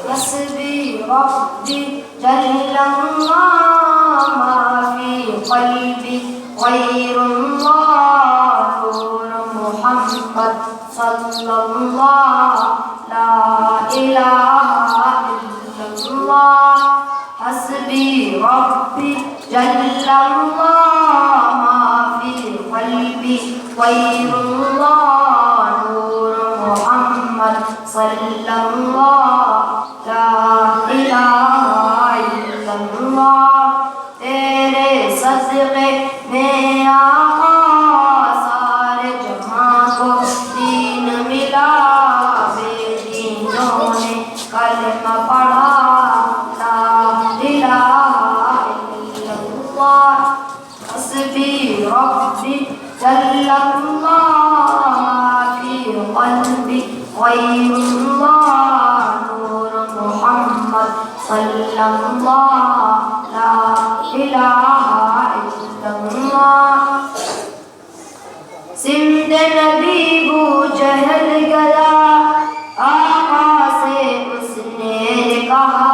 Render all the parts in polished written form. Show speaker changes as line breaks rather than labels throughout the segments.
हस्बी रब्बी जल्लल्लाह मा फी क़ल्बी ग़ैरुल्लाह नूर मुहम्मद सल्लल्लाह ला इलाहा इल्लल्लाह हस्बी रब्बी जल्लल्लाह मा फी क़ल्बी ग़ैरुल्लाह नूर मुहम्मद सल्लल्लाह ला इलाहा इल्लल्लाह तेरे सदक़े में आका सारे जहां को दीन मिला बेदीनों ने कलमा पढ़ा ला इलाहा इल्लल्लाह हस्बी रब्बी जल्लल्लाह मा फी क़ल्बी ग़ैरुल्लाह नूर मुहम्मद सल्लल्लाह ला इलाहा इल्लल्लाह सिंध नबी बू जहल गया आका से उसने कहा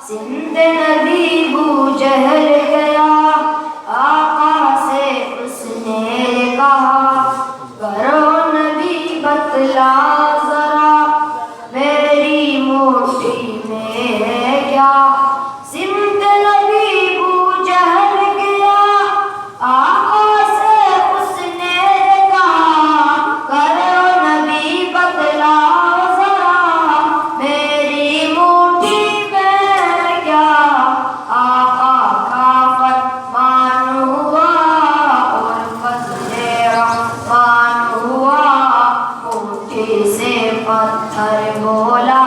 सिंध नबी बू जहल गया आका से उसने कहा करो नबी बतला जरा मेरी मुट्ठी में है क्या सिंध नबी बू जहल गया आका से उसने कहा करो नबी बतला जरा मेरी मुट्ठी में है क्या आका का फरमान हुआ और फज़ले रहमान हुआ मुट्ठी से पत्थर बोला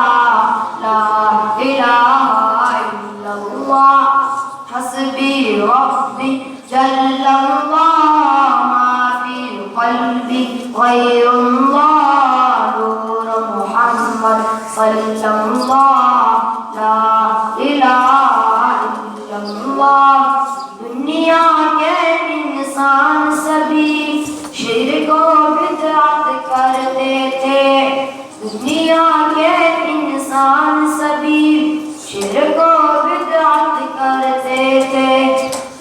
ला इलाहा इल्लल्लाह हस्बी रब्बी जल्लल्लाह मा फी क़ल्बी ग़ैरुल्लाह नूर मुहम्मद सल्लल्लाह ला इलाहा इल्लल्लाह दुनिया के इंसान सभी शिर्क व बिदअत करते थे दुनिया के इंसान सभी शिर्क व बिदअत करते थे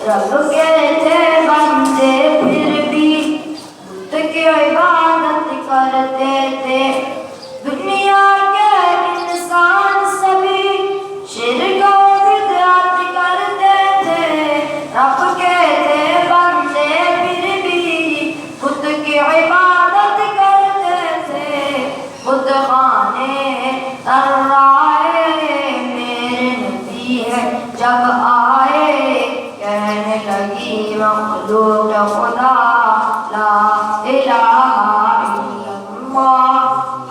रब के थे बंदे फिर भी बुत की इबादत करते थे दुनिया के इंसान सभी शिर्क व बिदअत करते थे रब के थे बंदे फिर भी बुत की इबादत करते थे बुत खाने तर्राए मेरे नबी है जब आए कहने लगी मखलूक खुदा ला इलाहा इल्लल्लाह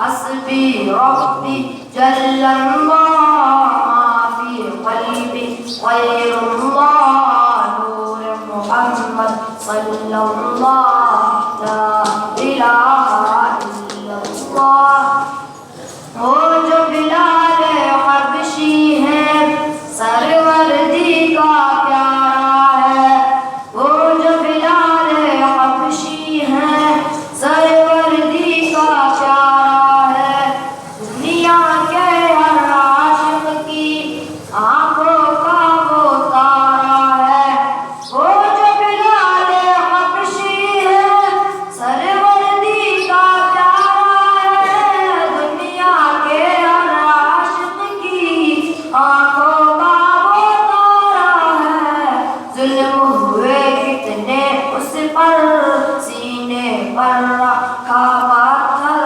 हस्बी रब्बी जल्लल्लाह मा फी क़ल्बी ग़ैरुल्लाह नूर मुहम्मद सल्लल्लाह ला इलाहा इल्लल्लाह वो जो बिलाल हबशी है सरवर्दी का प्यारा है वो जो बिलाल हबशी है सरवर्दी का प्यारा है दुनिया के हर आशिक की आंखों का वो तारा है वो जो बिलाल हबशी है सरवर्दी का प्यारा है दुनिया के हर आशिक की आंखों का वो तारा है जुल्म हुए कितने उस पर सीने पर रखा पत्थर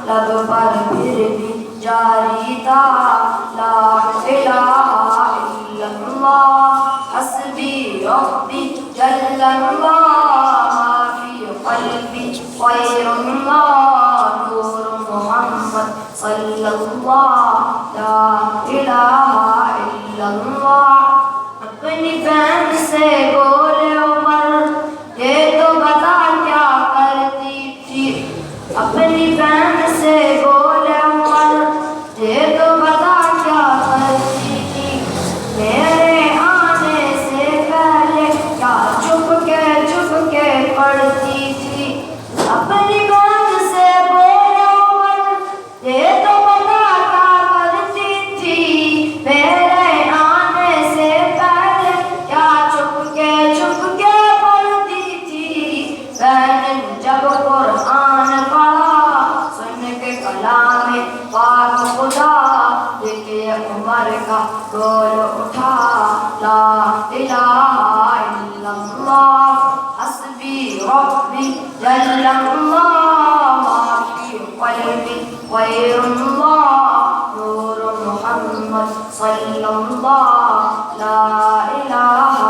लब पर फिर भी जारी था ला इलाहा इल्लल्लाह हस्बी रब्बी जल्लल्लाह मा फी क़ल्बी ग़ैरुल्लाह नूर मुहम्मद सल्लल्लाह ला इलाहा इल्लल्लाह अपनी बहन से बोले उमर ये तो बता क्या करती थी अपनी बहन से बोले उमर ये तो बता क्या करती थी मेरे आने से पहले क्या चुप के का बोल उठा ला इलाहा इल्लल्लाह हस्बी रब्बी जल्लल्लाह मा फी क़ल्बी ग़ैरुल्लाह नूर मुहम्मद सल्लल्लाह ला इलाहा